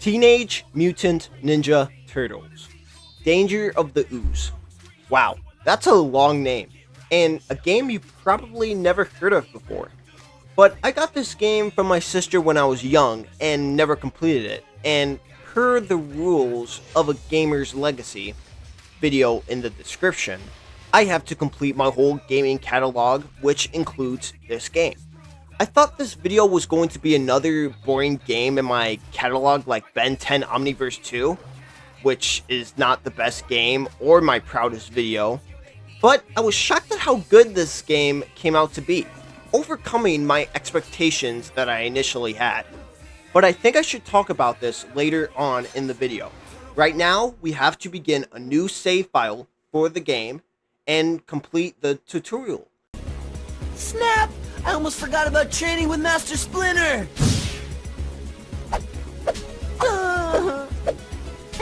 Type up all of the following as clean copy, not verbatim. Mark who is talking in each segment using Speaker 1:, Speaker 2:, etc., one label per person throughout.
Speaker 1: Teenage Mutant Ninja Turtles. Danger of the Ooze. Wow, that's a long name, and a game you probably never heard of before. But I got this game from my sister when I was young and never completed it, and per the rules of a gamer's legacy video in the description, I have to complete my whole gaming catalog, which includes this game. I thought this video was going to be another boring game in my catalog like Ben 10 Omniverse 2, which is not the best game or my proudest video, but I was shocked at how good this game came out to be, overcoming my expectations that I initially had. But I think I should talk about this later on in the video. Right now, we have to begin a new save file for the game and complete the tutorial.
Speaker 2: Snap! I almost forgot about training with Master Splinter! I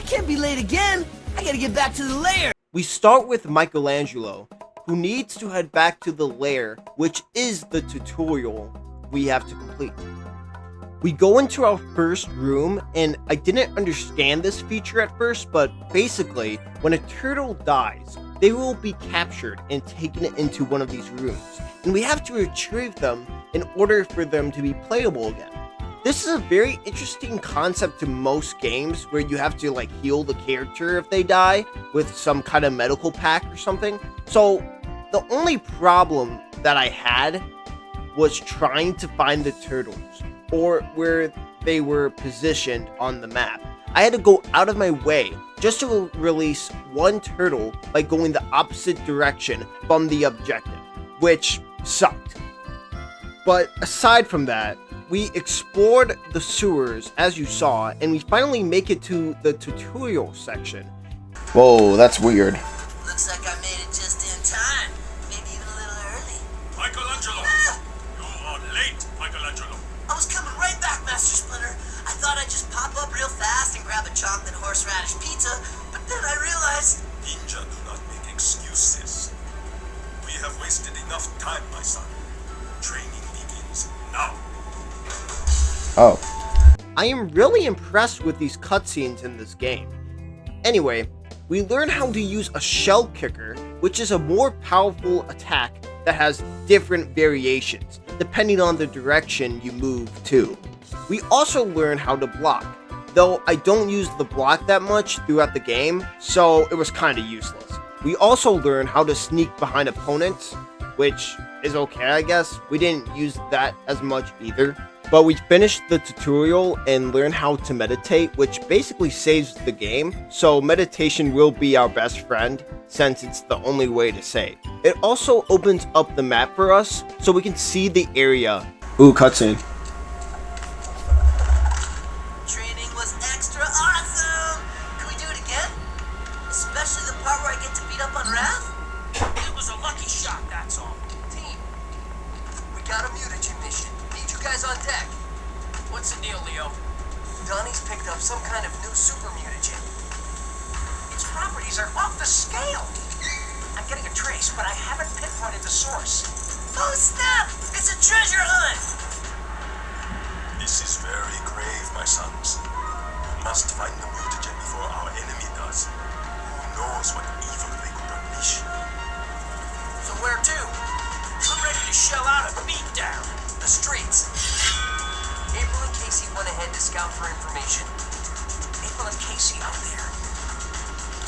Speaker 2: can't be late again! I gotta get back to the lair!
Speaker 1: We start with Michelangelo, who needs to head back to the lair, which is the tutorial we have to complete. We go into our first room, and I didn't understand this feature at first, but basically, when a turtle dies, they will be captured and taken into one of these rooms, and we have to retrieve them in order for them to be playable again. This is a very interesting concept to most games where you have to like heal the character if they die with some kind of medical pack or something. So the only problem that I had was trying to find the turtles or where they were positioned on the map. I had to go out of my way just to release one turtle by going the opposite direction from the objective, which sucked. But aside from that, we explored the sewers as you saw, and we finally make it to the tutorial section. Whoa, that's weird.
Speaker 2: Looks like I made it just in time. Maybe even a little early.
Speaker 3: Michelangelo! You are late, Michelangelo.
Speaker 2: I was coming right back, Master Splinter. I thought I'd just pop up real fast and grab a chocolate horseradish pizza, but then I realized...
Speaker 3: Ninja do not make excuses. We have wasted enough time, my son. Training begins now.
Speaker 1: Oh. I am really impressed with these cutscenes in this game. Anyway, we learn how to use a shell kicker, which is a more powerful attack that has different variations, depending on the direction you move to. We also learn how to block, though I don't use the block that much throughout the game, so it was kinda useless. We also learn how to sneak behind opponents, which is okay I guess. We didn't use that as much either. But we finished the tutorial and learned how to meditate, which basically saves the game, so meditation will be our best friend, since it's the only way to save. It also opens up the map for us, so we can see the area. Ooh, cutscene.
Speaker 2: Training was extra awesome! Can we do it again? Especially the part where I get to beat up on Raph?
Speaker 3: It was a lucky shot, that's all.
Speaker 2: Team, we got a mutagen mission. Need you guys on deck.
Speaker 3: What's the deal, Leo?
Speaker 2: Donnie's picked up some kind of new super mutagen.
Speaker 4: Its properties are off the scale. I'm getting a trace, but I haven't pinpointed the source.
Speaker 2: Oh snap! It's a treasure hunt!
Speaker 3: This is very grave, my sons. We must find the mutagen before our enemy does. Who knows what evil they could unleash?
Speaker 4: So where to? I'm ready to shell out a beatdown.
Speaker 2: The streets. April and Casey went ahead to scout for information.
Speaker 4: April and Casey out there.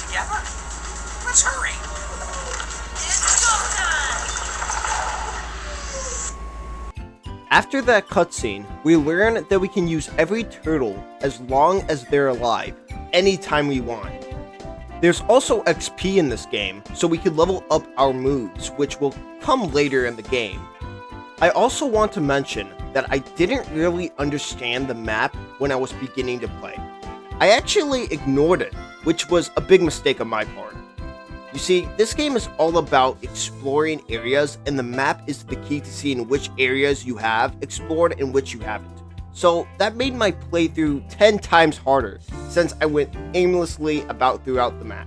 Speaker 4: Together? Let's hurry.
Speaker 2: It's go time!
Speaker 1: After that cutscene, we learn that we can use every turtle as long as they're alive, anytime we want. There's also XP in this game, so we can level up our moves, which will come later in the game. I also want to mention that I didn't really understand the map when I was beginning to play. I actually ignored it, which was a big mistake on my part. You see, this game is all about exploring areas, and the map is the key to seeing which areas you have explored and which you haven't. So that made my playthrough 10 times harder, since I went aimlessly about throughout the map.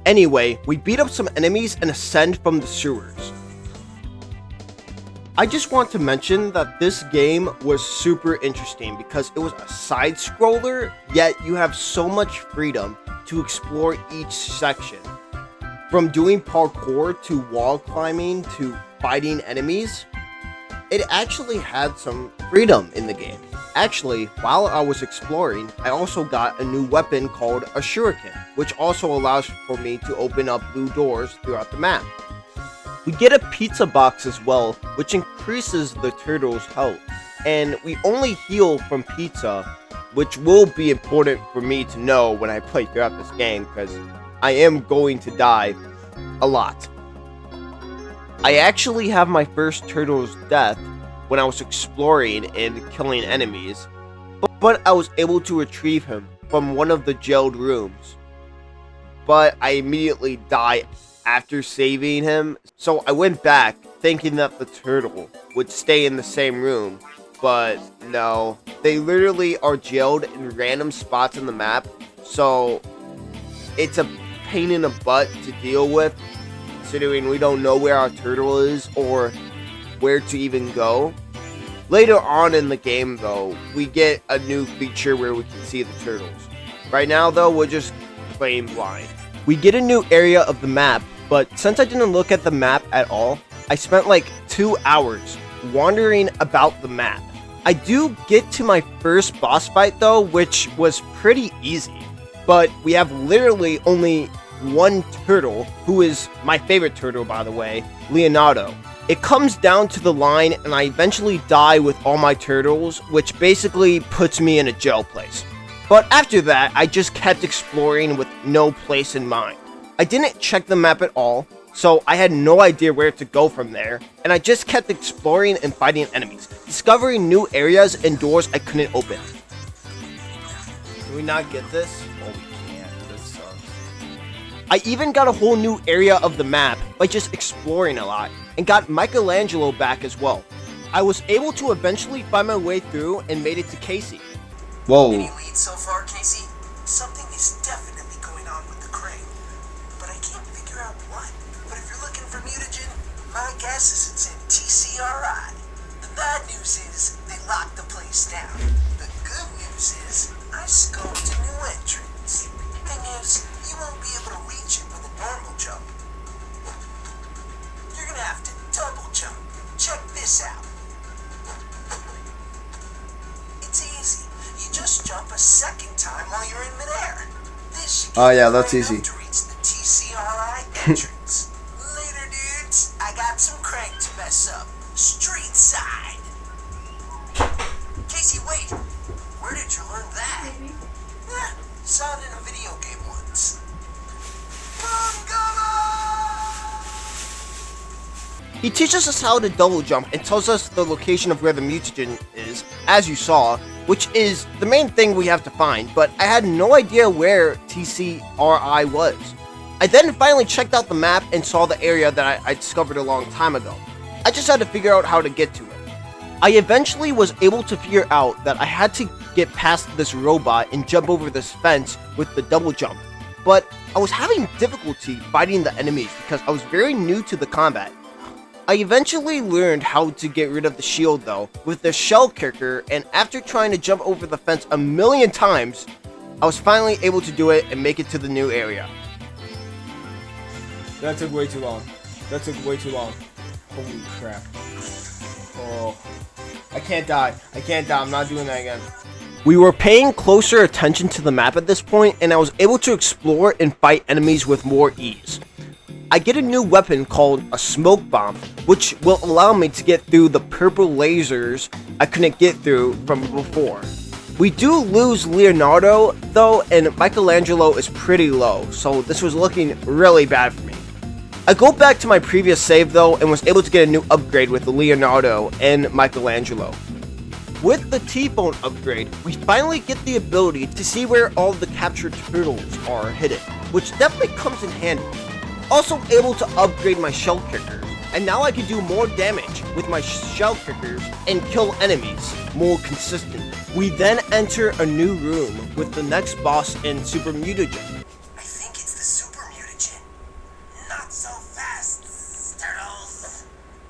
Speaker 1: Anyway, we beat up some enemies and ascend from the sewers. I just want to mention that this game was super interesting because it was a side scroller, yet you have so much freedom to explore each section. From doing parkour to wall climbing to fighting enemies, it actually had some freedom in the game. Actually, while I was exploring, I also got a new weapon called a shuriken, which also allows for me to open up blue doors throughout the map. We get a pizza box as well, which increases the turtle's health, and we only heal from pizza, which will be important for me to know when I play throughout this game, because I am going to die a lot. I actually have my first turtle's death when I was exploring and killing enemies, but I was able to retrieve him from one of the jailed rooms. But I immediately die after saving him, so I went back thinking that the turtle would stay in the same room, but no, they literally are jailed in random spots in the map, so it's a pain in the butt to deal with, considering we don't know where our turtle is or where to even go. Later on in the game though, we get a new feature where we can see the turtles. Right now though, we're just playing blind. We get a new area of the map, but since I didn't look at the map at all, I spent like 2 hours wandering about the map. I do get to my first boss fight though, which was pretty easy, but we have literally only one turtle, who is my favorite turtle by the way, Leonardo. It comes down to the line and I eventually die with all my turtles, which basically puts me in a jail place. But after that, I just kept exploring with no place in mind. I didn't check the map at all, so I had no idea where to go from there, and I just kept exploring and fighting enemies, discovering new areas and doors I couldn't open. Can we not get this? Oh, we can't. This sucks. I even got a whole new area of the map by just exploring a lot, and got Michelangelo back as well. I was able to eventually find my way through and made it to Casey. Whoa.
Speaker 2: Any leads so far, Casey? Something is definitely going on with the crane, but I can't figure out what. But if you're looking for mutagen, my guess is it's in TCRI. The bad news is they locked the place down. The good news is I scoped a new entrance. Thing is, you won't be able to reach it with a normal jump. You're gonna have to double jump. Check this out. It's easy. You just jump a second time while you're in midair. This should
Speaker 1: Oh yeah, that's easy.
Speaker 2: to reach the TCRI entrance. Later, dudes. I got some crank to mess up. Street side. Casey, wait. Where did you learn that? Saw it in a video game once.
Speaker 1: He teaches us how to double jump and tells us the location of where the mutagen is, as you saw, which is the main thing we have to find, but I had no idea where TCRI was. I then finally checked out the map and saw the area that I discovered a long time ago. I just had to figure out how to get to it. I eventually was able to figure out that I had to get past this robot and jump over this fence with the double jump, but I was having difficulty fighting the enemies because I was very new to the combat. I eventually learned how to get rid of the shield though, with the shell kicker, and after trying to jump over the fence a million times, I was finally able to do it and make it to the new area. That took way too long. That took way too long. Holy crap. Oh. I can't die. I can't die. I'm not doing that again. We were paying closer attention to the map at this point, and I was able to explore and fight enemies with more ease. I get a new weapon called a smoke bomb, which will allow me to get through the purple lasers I couldn't get through from before. We do lose Leonardo though, and Michelangelo is pretty low, so this was looking really bad for me. I go back to my previous save though and was able to get a new upgrade with Leonardo and Michelangelo. With the T-Bone upgrade, we finally get the ability to see where all the captured turtles are hidden, which definitely comes in handy. Also able to upgrade my shell kickers, and now I can do more damage with my shell kickers and kill enemies more consistently. We then enter a new room with the next boss in Super Mutagen.
Speaker 2: I think it's the Super Mutagen. Not so fast, turtles.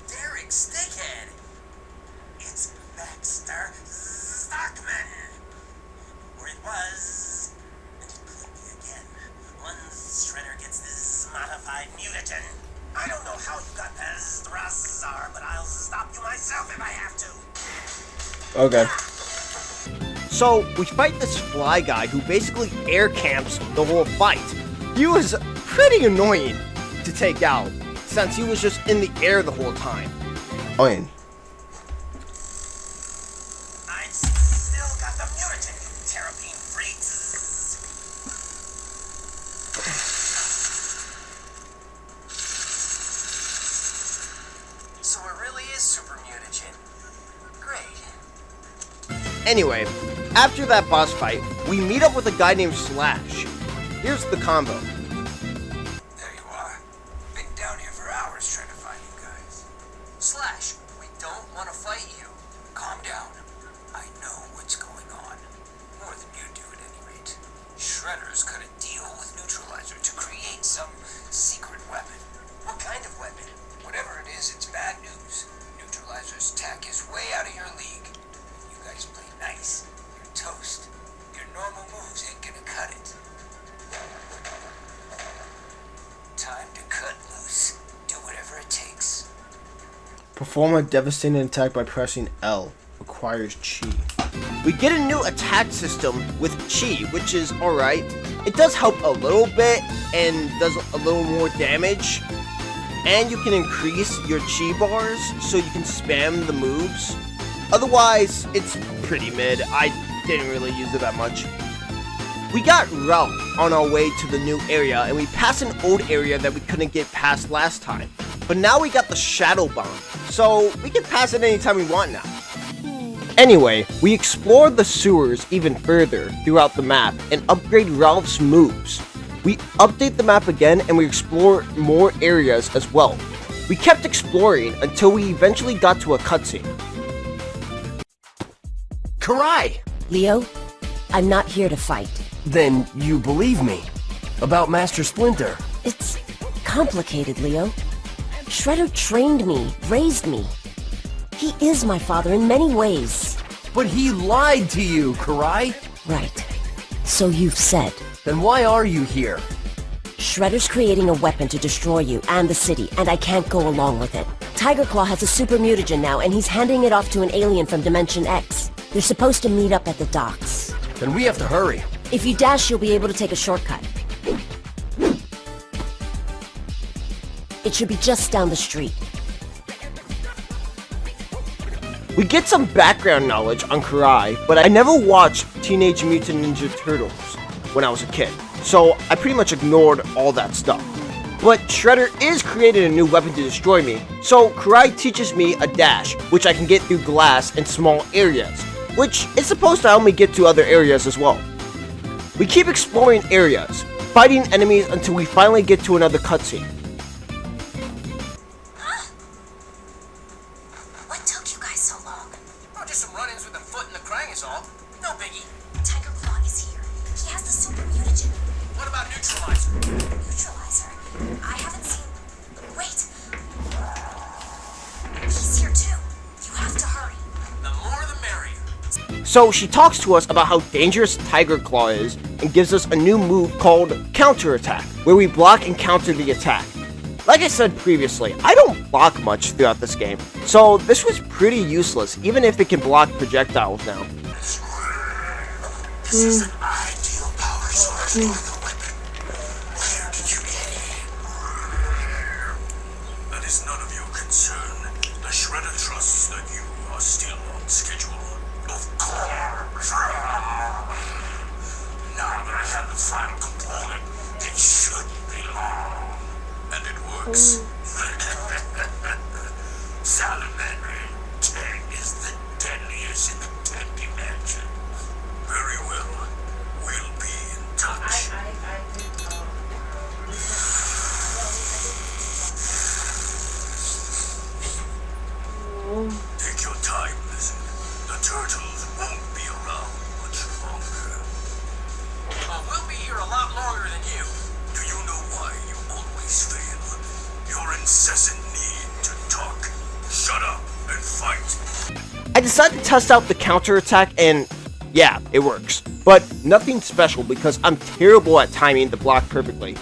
Speaker 2: Derek Stickhead, certified mutagen. I don't know how you got past Razar, but I'll stop you myself if I have to.
Speaker 1: Okay. So, we fight this fly guy who basically air camps the whole fight. He was pretty annoying to take out, since he was just in the air the whole time. Annoying.
Speaker 2: I've still got the mutagen, you terrapene freaks.
Speaker 4: So it really is super mutagen. Great.
Speaker 1: Anyway, after that boss fight, we meet up with a guy named Slash. Here's the combo.
Speaker 2: There you are. Been down here for hours trying to find you guys.
Speaker 4: Slash, we don't want to fight you.
Speaker 2: Calm down. I know what's going on. More than you do at any rate. Shredder's cut a deal with Neutralizer to create some secret weapon. What kind of weapon? Whatever it is, it's bad news. Neutralizer's tech is way out of your league. You guys play nice. You're toast. Your normal moves ain't gonna cut it. Time to cut loose. Do whatever it takes.
Speaker 1: Perform a devastating attack by pressing L. Requires chi. We get a new attack system with chi, which is alright. It does help a little bit and does a little more damage. And you can increase your chi bars so you can spam the moves. Otherwise, it's pretty mid. I didn't really use it that much. We got Ralph on our way to the new area, and we passed an old area that we couldn't get past last time. But now we got the Shadow Bomb, so we can pass it anytime we want now. Anyway, we explored the sewers even further throughout the map and upgrade Ralph's moves. We update the map again and we explore more areas as well. We kept exploring until we eventually got to a cutscene.
Speaker 5: Karai!
Speaker 6: Leo, I'm not here to fight.
Speaker 5: Then you believe me about Master Splinter.
Speaker 6: It's complicated, Leo. Shredder trained me, raised me. He is my father in many ways.
Speaker 5: But he lied to you, Karai.
Speaker 6: Right. So you've said.
Speaker 5: Then why are you here?
Speaker 6: Shredder's creating a weapon to destroy you and the city, and I can't go along with it. Tiger Claw has a super mutagen now, and he's handing it off to an alien from Dimension X. They're supposed to meet up at the docks.
Speaker 5: Then we have to hurry.
Speaker 6: If you dash, you'll be able to take a shortcut. It should be just down the street.
Speaker 1: We get some background knowledge on Karai, but I never watched Teenage Mutant Ninja Turtles when I was a kid, so I pretty much ignored all that stuff. But Shredder is creating a new weapon to destroy me, so Karai teaches me a dash, which I can get through glass in small areas, which is supposed to help me get to other areas as well. We keep exploring areas, fighting enemies until we finally get to another cutscene.
Speaker 7: What took you guys so long?
Speaker 4: Oh, just some run-ins with the foot and the Krang is all. No biggie.
Speaker 7: Tiger Claw is here. He has the super mutagen.
Speaker 4: What about Neutralizer?
Speaker 7: Neutralizer. I haven't seen... Wait. He's here too. You have to hurry.
Speaker 4: The more the merrier.
Speaker 1: So she talks to us about how dangerous Tiger Claw is and gives us a new move called Counter Attack, where we block and counter the attack. Like I said previously, I don't block much throughout this game, so this was pretty useless, even if it can block projectiles now.
Speaker 2: This is an ideal power source for the weapon. Where did you get it?
Speaker 3: That is none of your concern. The Shredder trusts that you are still on schedule.
Speaker 2: Of course. Now that I have the final component, it shouldn't be long.
Speaker 3: And it works.
Speaker 2: Salamander tech is the deadliest in the 10th dimension.
Speaker 3: Very well. We'll be in touch. Take your time, listen. The turtles won't be around much longer.
Speaker 4: Well, we'll be here a lot longer than you.
Speaker 3: Do you know why you always fail? Your incessant need to talk. Shut up and fight.
Speaker 1: I decided to test out the counter attack and yeah, it works. But nothing special because I'm terrible at timing the block perfectly.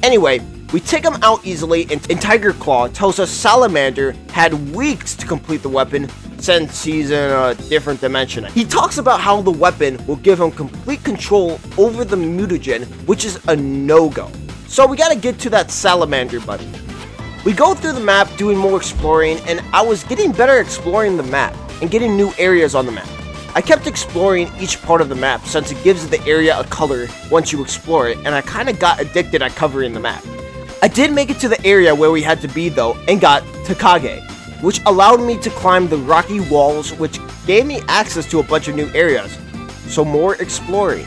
Speaker 1: Anyway, we take him out easily, and Tiger Claw tells us Salamander had weeks to complete the weapon since he's in a different dimension. He talks about how the weapon will give him complete control over the mutagen, which is a no-go. So we gotta get to that Salamander buddy. We go through the map doing more exploring, and I was getting better at exploring the map and getting new areas on the map. I kept exploring each part of the map since it gives the area a color once you explore it, and I kinda got addicted at covering the map. I did make it to the area where we had to be though, and got Takage, which allowed me to climb the rocky walls, which gave me access to a bunch of new areas. So more exploring.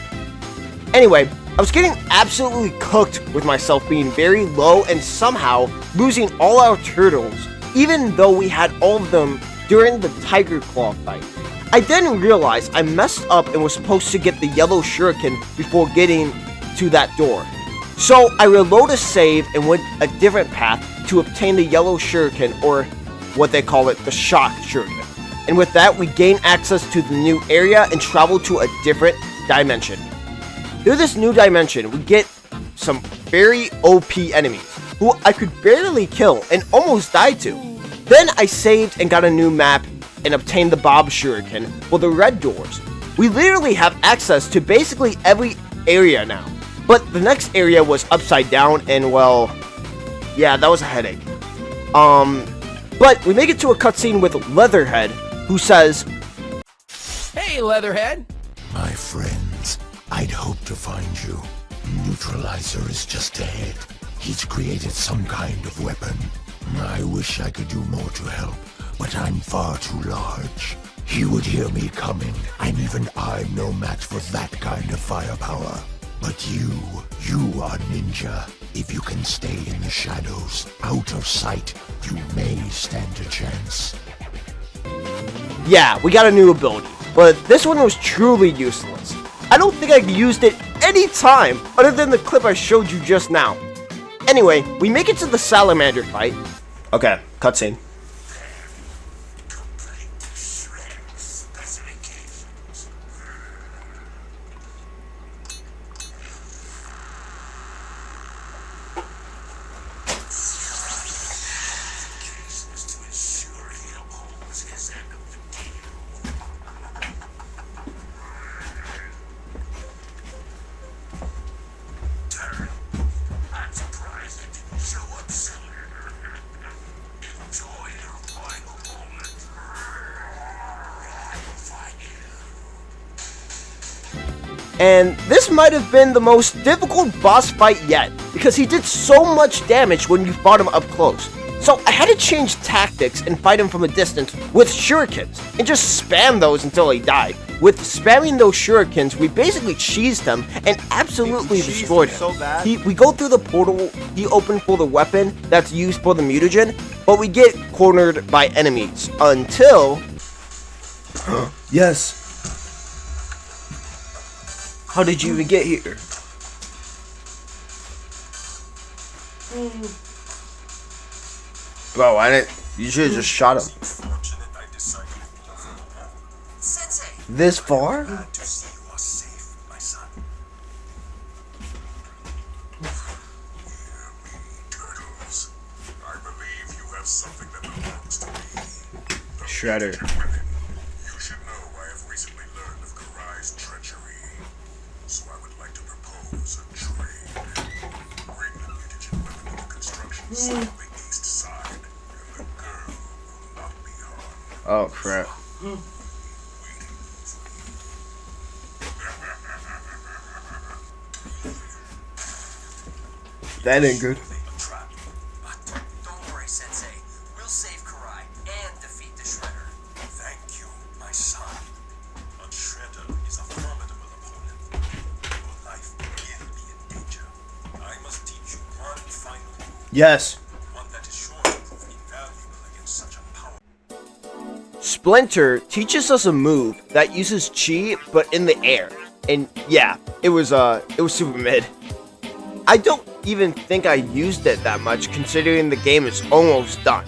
Speaker 1: Anyway, I was getting absolutely cooked with myself being very low and somehow losing all our turtles, even though we had all of them during the Tiger Claw fight. I then realized I messed up and was supposed to get the yellow shuriken before getting to that door. So I reloaded a save and went a different path to obtain the yellow shuriken, or what they call it, the shock shuriken. And with that, we gain access to the new area and travel to a different dimension. Through this new dimension, we get some very OP enemies who I could barely kill and almost died to. Then I saved and got a new map and obtained the Bob Shuriken for the red doors. We literally have access to basically every area now. But the next area was upside down, and well, yeah, that was a headache. But we make it to a cutscene with Leatherhead, who says,
Speaker 5: Hey, Leatherhead!
Speaker 8: My friends, I'd hoped to find you. Neutralizer is just ahead. He's created some kind of weapon. I wish I could do more to help, but I'm far too large. He would hear me coming, and even I'm no match for that kind of firepower. But you are ninja. If you can stay in the shadows, out of sight, you may stand a chance.
Speaker 1: yeah, we got a new ability, but this one was truly useless. I don't think I used it any time other than the clip I showed you just now. Anyway, we make it to the Salamander fight. Okay, cutscene. And this might have been the most difficult boss fight yet, because he did so much damage when you fought him up close. So I had to change tactics and fight him from a distance with shurikens, and just spam those until he died. With spamming those shurikens, we basically cheesed him and absolutely destroyed him. So bad. We go through the portal he opened for the weapon that's used for the mutagen, but we get cornered by enemies until... Yes. How did you even get here? Bro, you should have just shot him.
Speaker 3: Fortunate I decided
Speaker 7: Sensei,
Speaker 1: This far?
Speaker 3: to see you are safe, my son. Hear me, turtles. I believe you have something that belongs to me.
Speaker 1: Shredder.
Speaker 3: You should know I have recently learned of Karai's treachery. So I would like to propose a trade. Bring the mutagen weapon to the construction site on the east side, and the girl will not be harmed.
Speaker 1: Oh crap. That ain't good.
Speaker 3: A trap.
Speaker 4: But don't worry, Sensei. We'll save Karai and defeat the Shredder.
Speaker 3: Thank you, my son. But Shredder is a formidable opponent. Your life will be in danger. I must teach you one final move,
Speaker 1: Yes.
Speaker 3: one that is sure to prove invaluable against such a power.
Speaker 1: Splinter teaches us a move that uses chi but in the air. And yeah, it was super mid. I don't even think I used it that much considering the game is almost done.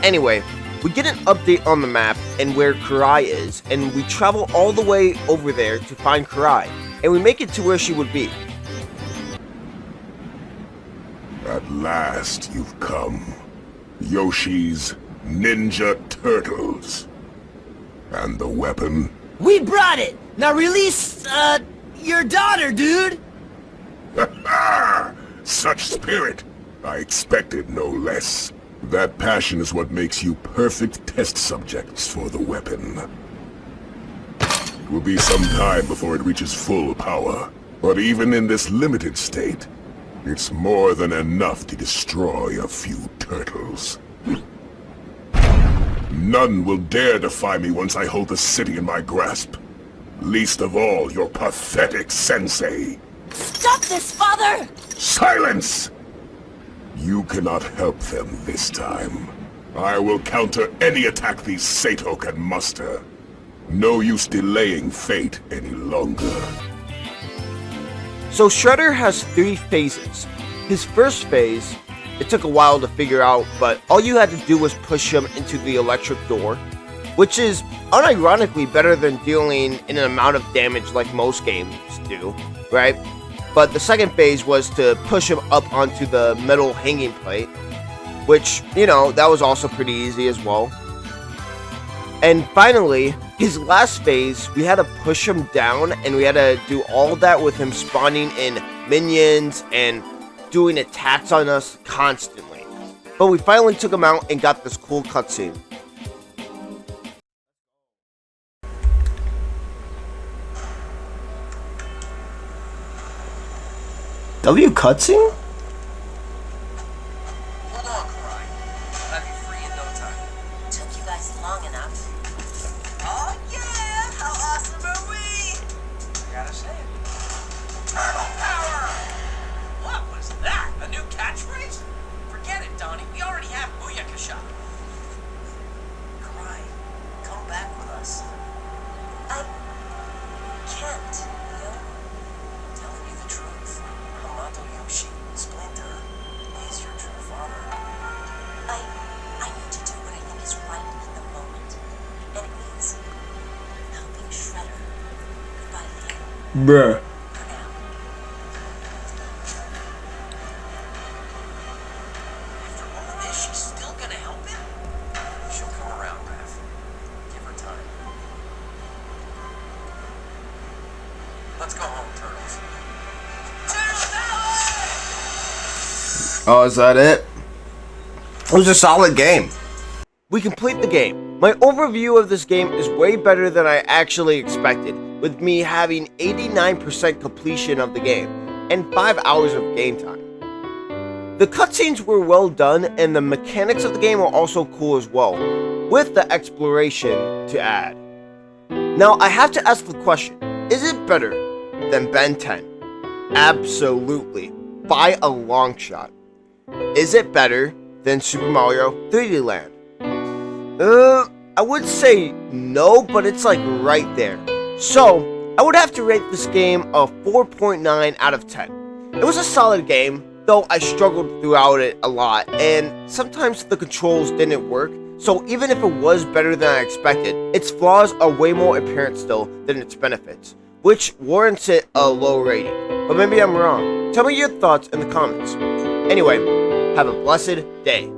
Speaker 1: Anyway, we get an update on the map and where Karai is, and we travel all the way over there to find Karai, and we make it to where she would be.
Speaker 3: At last you've come. Yoshi's Ninja Turtles. And the weapon?
Speaker 5: We brought it! Now release, your daughter, dude!
Speaker 3: Ha! Such spirit! I expected no less. That passion is what makes you perfect test subjects for the weapon. It will be some time before it reaches full power. But even in this limited state, it's more than enough to destroy a few turtles. None will dare defy me once I hold the city in my grasp. Least of all, your pathetic sensei.
Speaker 6: Stop this, Father!
Speaker 3: Silence! You cannot help them this time. I will counter any attack these Sato can muster. No use delaying fate any longer.
Speaker 1: So Shredder has 3 phases. His first phase, it took a while to figure out, but all you had to do was push him into the electric door, which is unironically better than dealing an amount of damage like most games do, right? But the second phase was to push him up onto the metal hanging plate, which, you know, that was also pretty easy as well. And finally, his last phase, we had to push him down, and we had to do all that with him spawning in minions and doing attacks on us constantly. But we finally took him out and got this cool cutscene. W cutscene?
Speaker 4: Hold on, Karai. I'll have you free in no time.
Speaker 6: Took you guys long enough.
Speaker 2: Oh yeah! How awesome are we?
Speaker 4: I gotta say it. Turtle power! What was that? A new catchphrase? Forget it, Donnie. We already have Booyakasha.
Speaker 2: Karai, come back with us.
Speaker 6: I can't, Leo.
Speaker 2: Telling you the truth. Hamato Yoshi, Splinter, is your true father.
Speaker 6: I need to do what I think is right in the moment. And it means helping Shredder. Goodbye, Leo.
Speaker 1: Bruh.
Speaker 6: For now.
Speaker 4: After all this, she's still gonna help him? She'll come around, Raph. Give her time. Let's go home, Turtles.
Speaker 1: Oh, is that it? It was a solid game. We complete the game. My overview of this game is way better than I actually expected, with me having 89% completion of the game and 5 hours of game time. The cutscenes were well done, and the mechanics of the game are also cool as well, with the exploration to add. Now, I have to ask the question, is it better than Ben 10? Absolutely, by a long shot. Is it better than Super Mario 3D Land? I would say no, but it's like right there. So, I would have to rate this game a 4.9 out of 10. It was a solid game, though I struggled throughout it a lot, and sometimes the controls didn't work, so even if it was better than I expected, its flaws are way more apparent still than its benefits, which warrants it a low rating. But maybe I'm wrong. Tell me your thoughts in the comments. Anyway, have a blessed day.